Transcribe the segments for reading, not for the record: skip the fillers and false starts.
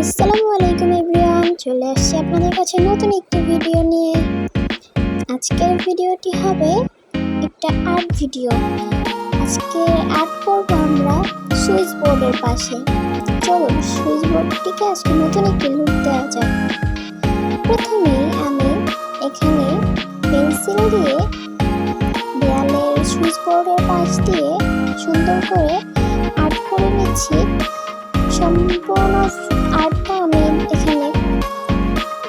আসসালামু আলাইকুম এভরিওয়ান, চলে আসছি আপনাদের কাছে নতুন একটি ভিডিও নিয়ে। আজকের ভিডিওটি হবে একটা আর্ট ভিডিও। আজকে আর্ট করব আমরা সুইচ বোর্ডের পাশে। চলুন সুইচ বোর্ডটিকে আজকে নতুন একটি লুক দেওয়া যাক। প্রথমেই আমি এখানে পেন্সিল দিয়ে দেয়ালের সুইচ বোর্ডের পাশ দিয়ে সুন্দর করে আর্ট করে নিচ্ছি। সম্পূর্ণ আর্টটা আমি এখানে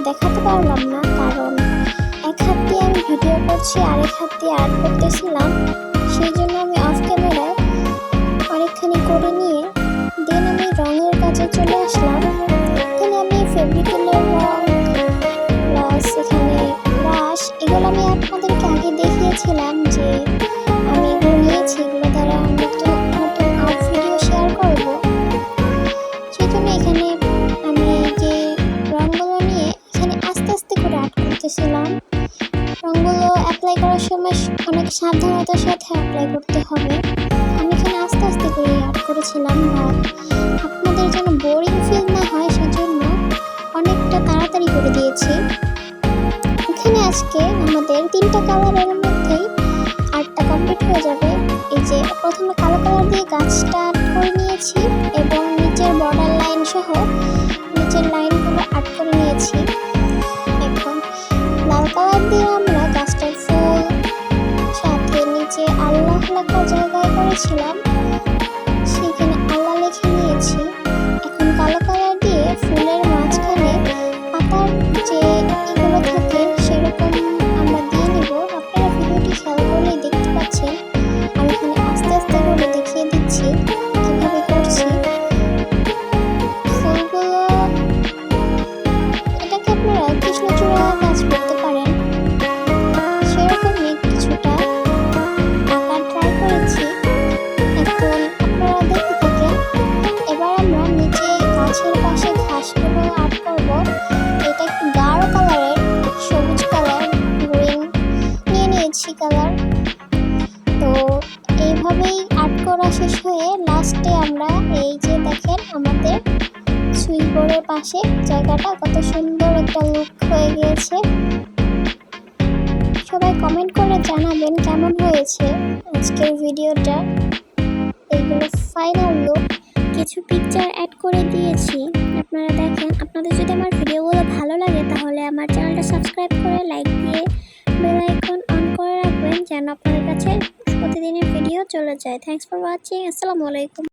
দেখাতে পারলাম না, কারণ এক হাত দিয়ে আমি ভিডিও করছি আর এক হাত দিয়ে আর্ট করতেছিলাম। সেই জন্য আমি অফ ক্যামেরায় অনেকখানি করে নিয়ে দেন আমি রঙের কাজে চলে আসলাম। এখানে আমি ফেব্রিকেলের রং প্লাস এখানে ব্রাশ, এগুলো আমি আপনাদেরকে আগে দেখিয়েছিলাম যে আমি এগুলো নিয়েছি, এগুলো দ্বারা নতুন নতুন আর্ট ভিডিও শেয়ার করবো। এখানে আমি যে রঙগুলো নিয়ে এখানে আস্তে আস্তে করে আর্ট করতেছিলাম। রঙগুলো অ্যাপ্লাই করার সময় অনেক সাবধানতার সাথে অ্যাপ্লাই করতে হবে। আমি এখানে আস্তে আস্তে করে আর্ট করেছিলাম, বা আপনাদের যেন বোরিং ফিল না হয় সেজন্য অনেকটা তাড়াতাড়ি করে দিয়েছি। এখানে আজকে আমাদের 3টা কালারের মধ্যেই আর্টটা কমপ্লিট হয়ে যাবে। এই যে প্রথমে কালো কালার দিয়ে গাছটা আর্ট করে নিয়েছি এবং নিচের বর্ডার লাইন সহ নিচের লাইনগুলো আর্ট করে নিয়েছি। এখন লাল কালার দিয়ে আমরা গাছটার ফুল সাথে নিচে আল্লাহ লেখার জায়গায় করেছিলাম, সেখানে আল্লাহ লিখে নিয়েছি। এখন কালো কালার দিয়ে ফুলের মাঝখানে পাতার যে এগুলো থাকে সেরকম আমরা দিয়ে নিব। আপনারা ভিডিওটি খেয়াল করলেই দেখতে পাচ্ছেন আমি এখানে আস্তে আস্তে করে দেখিয়ে দিচ্ছি কিভাবে করছি। ফুলগুলো এটাকে আপনারা কৃষ্ণচূড়া গাছ করতে পারেন, সেরকমই কিছুটা আঁকার ট্রাই করেছি। এখন আপনারা দেখতে থাকেন। এবার আমরা নিচে গাছের পাশে ঘাসগুলো আর্ট করব। এটা একটু গাঢ় কালারের, সবুজ কালার, গ্রিন নিয়ে নিয়েছি কালার। তো এইভাবেই আর্ট করা শেষ হয়ে লাস্টে আমরা এই যে দেখেন আমাদের সুইচ বোর্ডের পাশে জায়গাটা কত সুন্দর একটা লুক হয়ে গিয়েছে। সবাই কমেন্ট করে জানাবেন কেমন হয়েছে আজকের ভিডিওটা। এইগুলো ফাইনাল লুক, কিছু পিকচার অ্যাড করে দিয়েছি, আপনারা দেখেন। আপনাদের যদি আমার ভিডিওগুলো ভালো লাগে তাহলে আমার চ্যানেলটা সাবস্ক্রাইব করে লাইক দিয়ে বেল আইকন অন করে রাখবেন যেন আপনাদের কাছে প্রতিদিনের ভিডিও চলে যায়। Thanks for watching. আসসালামু আলাইকুম।